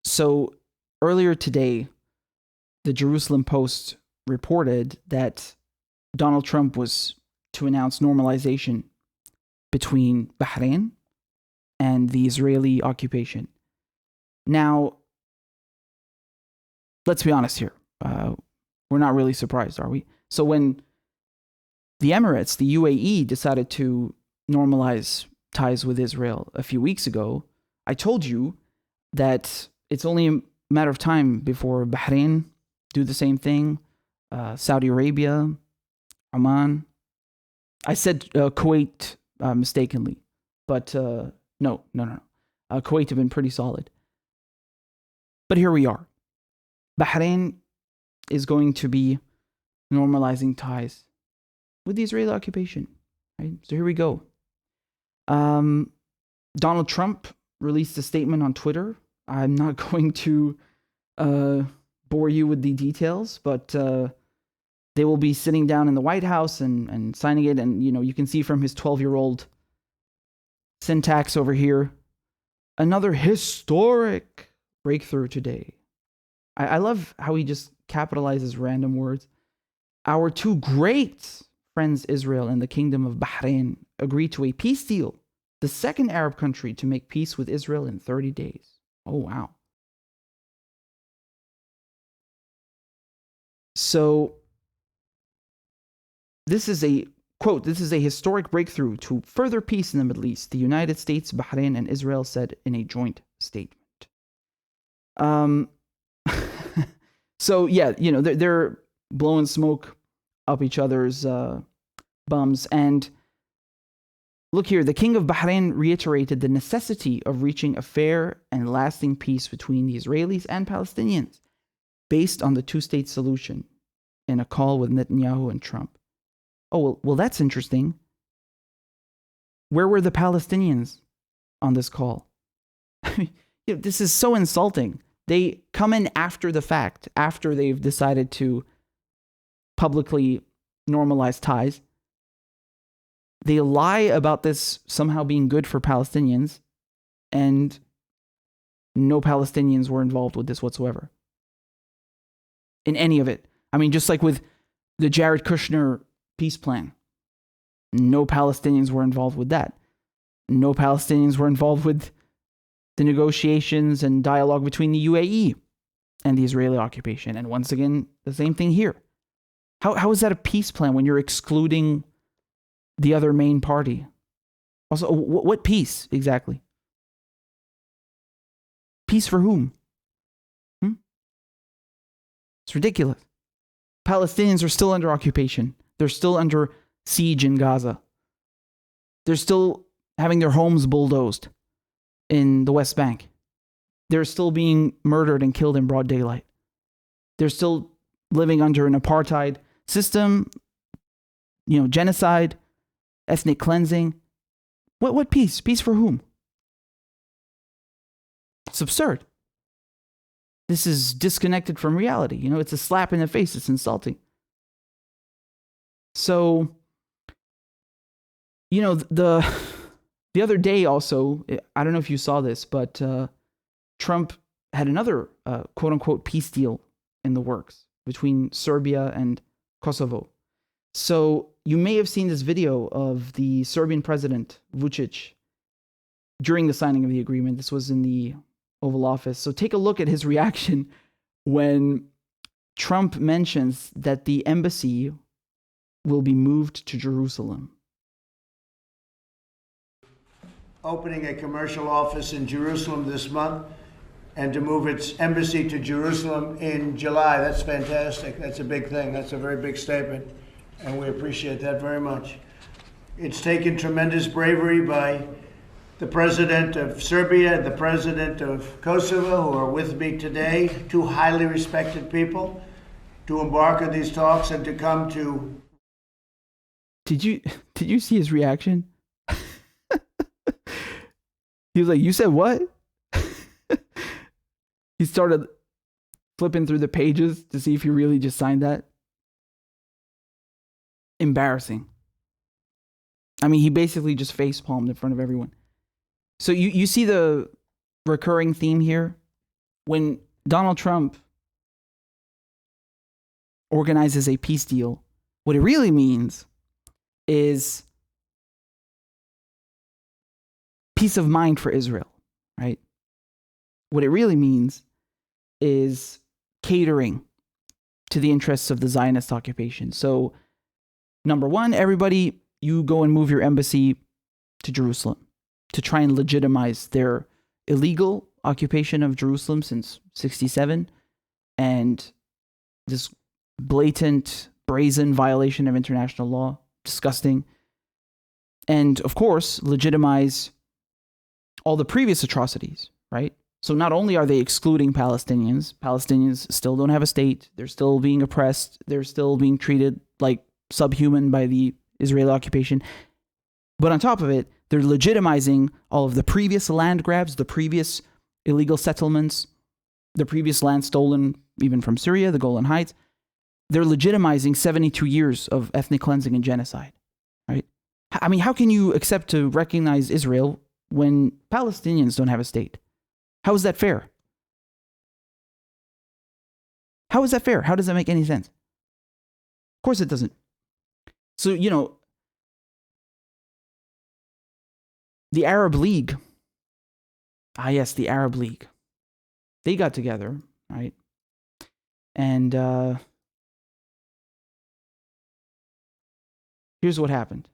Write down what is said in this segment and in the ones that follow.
So earlier today, the Jerusalem Post reported that Donald Trump was to announce normalization between Bahrain and the Israeli occupation. Now, let's be honest here. We're not really surprised, are we? So when the Emirates, the UAE, decided to normalize ties with Israel a few weeks ago, I told you that it's only a matter of time before Bahrain do the same thing, Saudi Arabia, Oman. I said Kuwait mistakenly, but no. Kuwait have been pretty solid. But here we are. Bahrain is going to be normalizing ties with the Israeli occupation. Right? So here we go. Donald Trump released a statement on Twitter. I'm not going to bore you with the details, but they will be sitting down in the White House and signing it. And, you can see from his 12-year-old syntax over here, another historic breakthrough today. I love how he just capitalizes random words. Our two great friends, Israel and the Kingdom of Bahrain, agreed to a peace deal, the second Arab country to make peace with Israel in 30 days. Oh, wow. So, this is a, quote, this is a historic breakthrough to further peace in the Middle East, the United States, Bahrain, and Israel said in a joint statement. So, yeah, they're blowing smoke up each other's bums. And look here, the King of Bahrain reiterated the necessity of reaching a fair and lasting peace between the Israelis and Palestinians based on the two-state solution in a call with Netanyahu and Trump. Oh, well, that's interesting. Where were the Palestinians on this call? I mean, this is so insulting. They come in after the fact, after they've decided to publicly normalize ties. They lie about this somehow being good for Palestinians, and no Palestinians were involved with this whatsoever. In any of it. I mean, just like with the Jared Kushner peace plan, no Palestinians were involved with that. No Palestinians were involved with the negotiations and dialogue between the UAE and the Israeli occupation. And once again, the same thing here. How is that a peace plan when you're excluding the other main party? Also, what peace exactly? Peace for whom? It's ridiculous. Palestinians are still under occupation. They're still under siege in Gaza. They're still having their homes bulldozed in the West Bank. They're still being murdered and killed in broad daylight. They're still living under an apartheid system, genocide, ethnic cleansing. What peace? Peace for whom? It's absurd. This is disconnected from reality. It's a slap in the face. It's insulting. So, the other day also, I don't know if you saw this, but Trump had another quote-unquote peace deal in the works between Serbia and Kosovo. So you may have seen this video of the Serbian president, Vučić, during the signing of the agreement. This was in the Oval Office. So take a look at his reaction when Trump mentions that the embassy will be moved to Jerusalem. Opening a commercial office in Jerusalem this month and to move its embassy to Jerusalem in July. That's fantastic. That's a big thing. That's a very big statement, and we appreciate that very much. It's taken tremendous bravery by the president of Serbia and the president of Kosovo, who are with me today, two highly respected people, to embark on these talks and to come to... Did you see his reaction? He was like, "You said what?" He started flipping through the pages to see if he really just signed that. Embarrassing. I mean, he basically just face-palmed in front of everyone. So you see the recurring theme here when Donald Trump organizes a peace deal, what it really means is peace of mind for Israel, right? What it really means is catering to the interests of the Zionist occupation. So, number one, everybody, you go and move your embassy to Jerusalem to try and legitimize their illegal occupation of Jerusalem since 1967 and this blatant, brazen violation of international law. Disgusting. And, of course, legitimize all the previous atrocities, right? So not only are they excluding Palestinians still don't have a state, they're still being oppressed, they're still being treated like subhuman by the Israeli occupation, but on top of it, they're legitimizing all of the previous land grabs, the previous illegal settlements, the previous land stolen even from Syria, the Golan Heights. They're legitimizing 72 years of ethnic cleansing and genocide, right? I mean, how can you accept to recognize Israel when Palestinians don't have a state? How is that fair? How is that fair? How does that make any sense? Of course it doesn't. So, the Arab League, yes, the Arab League, they got together, right? And here's what happened.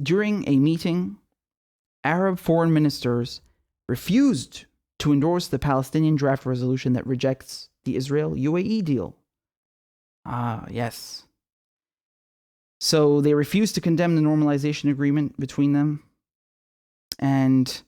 During a meeting, Arab foreign ministers refused to endorse the Palestinian draft resolution that rejects the Israel-UAE deal. Yes. So they refused to condemn the normalization agreement between them. And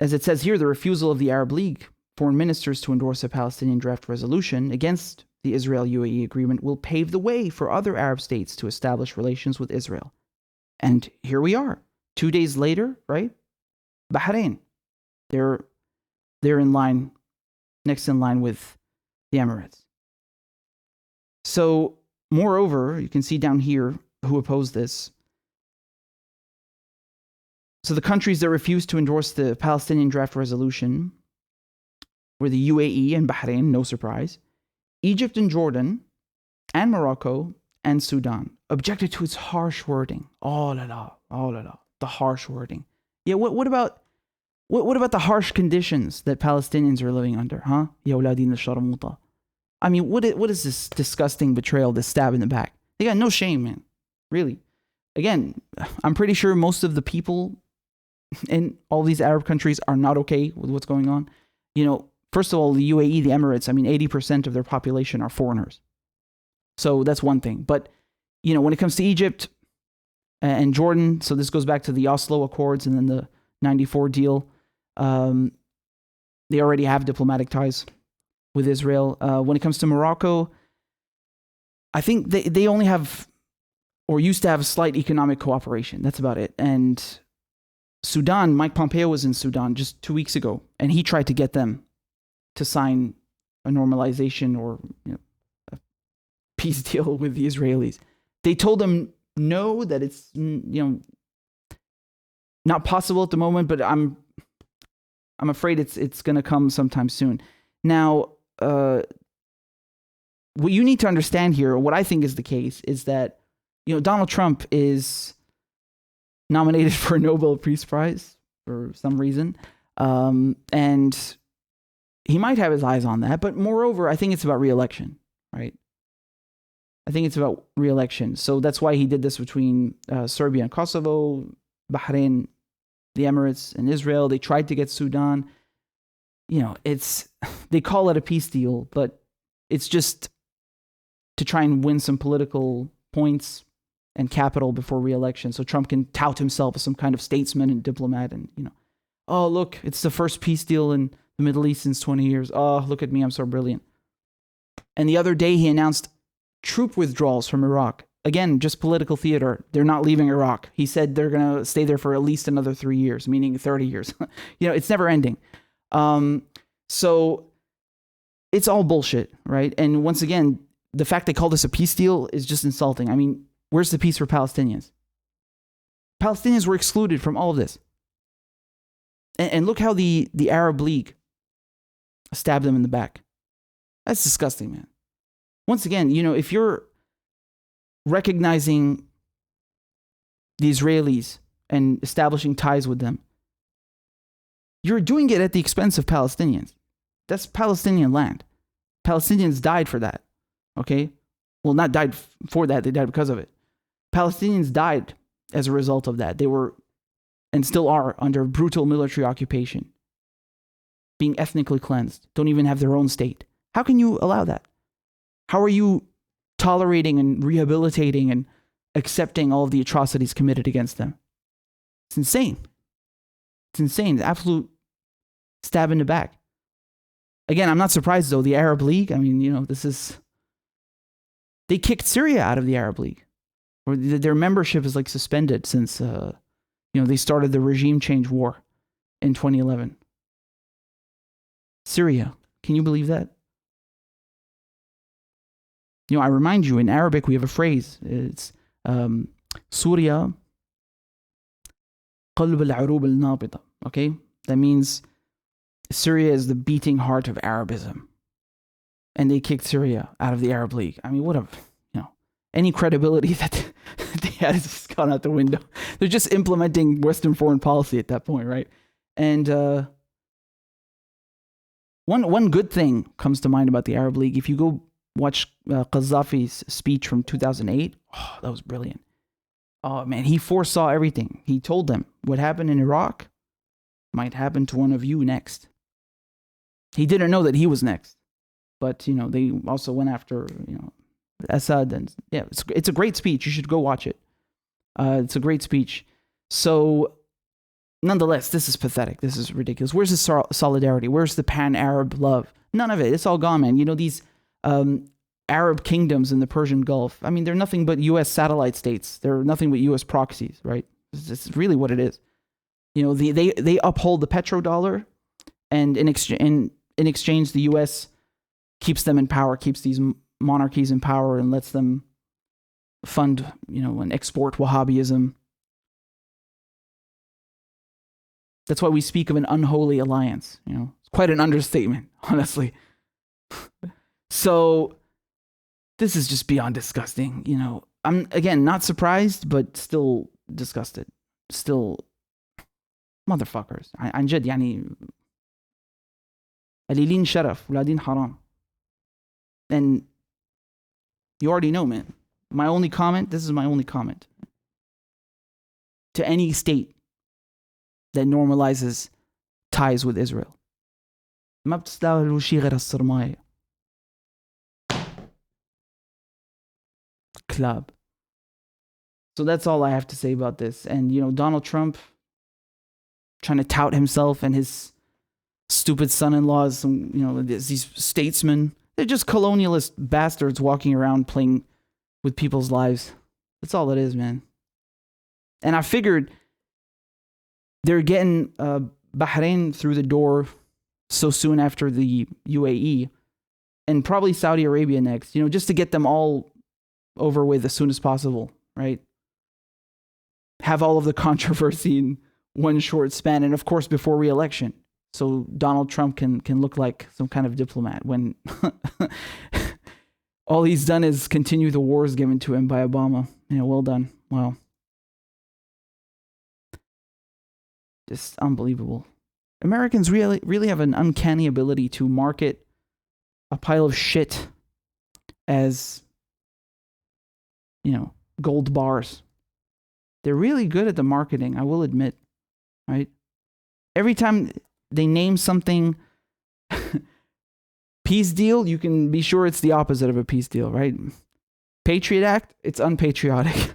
as it says here, the refusal of the Arab League foreign ministers to endorse a Palestinian draft resolution against the Israel-UAE agreement will pave the way for other Arab states to establish relations with Israel. And here we are, 2 days later, right? Bahrain, they're in line, next in line with the Emirates. So, moreover, you can see down here who opposed this. So the countries that refused to endorse the Palestinian draft resolution were the UAE and Bahrain, no surprise, Egypt and Jordan, and Morocco, and Sudan, objected to its harsh wording. Oh la la, the harsh wording. Yeah, what about the harsh conditions that Palestinians are living under, huh? Ya awladin al-sharmuta. I mean, what is this disgusting betrayal, this stab in the back? They got no shame, man. Really. Again, I'm pretty sure most of the people in all these Arab countries are not okay with what's going on. First of all, the UAE, the Emirates, 80% of their population are foreigners. So that's one thing. But, when it comes to Egypt and Jordan, so this goes back to the Oslo Accords and then the 94 deal, they already have diplomatic ties with Israel. When it comes to Morocco, I think they only have, or used to have, a slight economic cooperation. That's about it. And Sudan, Mike Pompeo was in Sudan just 2 weeks ago, and he tried to get them to sign a normalization or a peace deal with the Israelis. They told him no, that it's not possible at the moment, but I'm afraid it's going to come sometime soon. Now, what you need to understand here, what I think is the case, is that Donald Trump is nominated for a Nobel Peace Prize for some reason, and he might have his eyes on that. But moreover, I think it's about re-election, right? I think it's about re-election. So that's why he did this between Serbia and Kosovo, Bahrain, the Emirates, and Israel. They tried to get Sudan. They call it a peace deal, but it's just to try and win some political points and capital before re-election, so Trump can tout himself as some kind of statesman and diplomat, and oh look, it's the first peace deal in the Middle East since 20 years. Oh, look at me, I'm so brilliant. And the other day he announced troop withdrawals from Iraq. Again, just political theater. They're not leaving Iraq. He said they're going to stay there for at least another 3 years, meaning 30 years. It's never ending. So it's all bullshit, right? And once again, the fact they call this a peace deal is just insulting. I mean, where's the peace for Palestinians? Palestinians were excluded from all of this. And look how the Arab League stabbed them in the back. That's disgusting, man. Once again, if you're recognizing the Israelis and establishing ties with them, you're doing it at the expense of Palestinians. That's Palestinian land. Palestinians died for that, okay? Well, not died for that, they died because of it. Palestinians died as a result of that. They were, and still are, under brutal military occupation, being ethnically cleansed, don't even have their own state. How can you allow that? How are you tolerating and rehabilitating and accepting all of the atrocities committed against them? It's insane. It's insane. The absolute stab in the back. Again, I'm not surprised though. The Arab League, I mean, they kicked Syria out of the Arab League. Or their membership is like suspended since, they started the regime change war in 2011. Syria. Can you believe that? I remind you, in Arabic, we have a phrase. It's Surya قلب العروب النابضة. Okay? That means Syria is the beating heart of Arabism. And they kicked Syria out of the Arab League. I mean, any credibility that they had has just gone out the window. They're just implementing Western foreign policy at that point, right? And one good thing comes to mind about the Arab League. If you go watch Qaddafi's speech from 2008, that was brilliant. Oh man, he foresaw everything. He told them what happened in Iraq might happen to one of you next. He didn't know that he was next, but they also went after Assad, and yeah, it's a great speech. You should go watch it. It's a great speech. So, nonetheless, this is pathetic. This is ridiculous. Where's the solidarity? Where's the pan-Arab love? None of it. It's all gone, man. These Arab kingdoms in the Persian Gulf, I mean, they're nothing but U.S. satellite states. They're nothing but U.S. proxies, right? This is really what it is. They uphold the petrodollar, and in exchange, the U.S. keeps them in power, keeps these monarchies in power, and lets them fund, and export Wahhabism. That's why we speak of an unholy alliance. It's quite an understatement, honestly. So this is just beyond disgusting. I'm, again, not surprised, but still disgusted. Still, motherfuckers. عن جد قليلين شرف ولادين حرام. And you already know, man. This is my only comment. To any state that normalizes ties with Israel. ما بتستاهلوا شيء غير الصرماية. Club. So that's all I have to say about this. And, Donald Trump trying to tout himself and his stupid son-in-laws, these statesmen. They're just colonialist bastards walking around playing with people's lives. That's all it is, man. And I figured they're getting Bahrain through the door so soon after the UAE, and probably Saudi Arabia next, just to get them all over with as soon as possible, right? Have all of the controversy in one short span, and of course before re-election, so Donald Trump can look like some kind of diplomat when all he's done is continue the wars given to him by Obama. Well done. Wow. Just unbelievable. Americans really have an uncanny ability to market a pile of shit as, gold bars. They're really good at the marketing, I will admit, right? Every time they name something peace deal, you can be sure it's the opposite of a peace deal, right? Patriot Act, it's unpatriotic.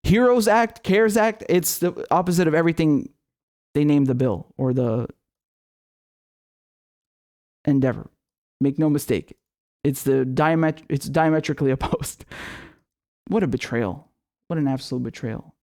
Heroes Act, CARES Act, it's the opposite of everything they named the bill or the endeavor. Make no mistake. It's diametrically opposed. What a betrayal. What an absolute betrayal.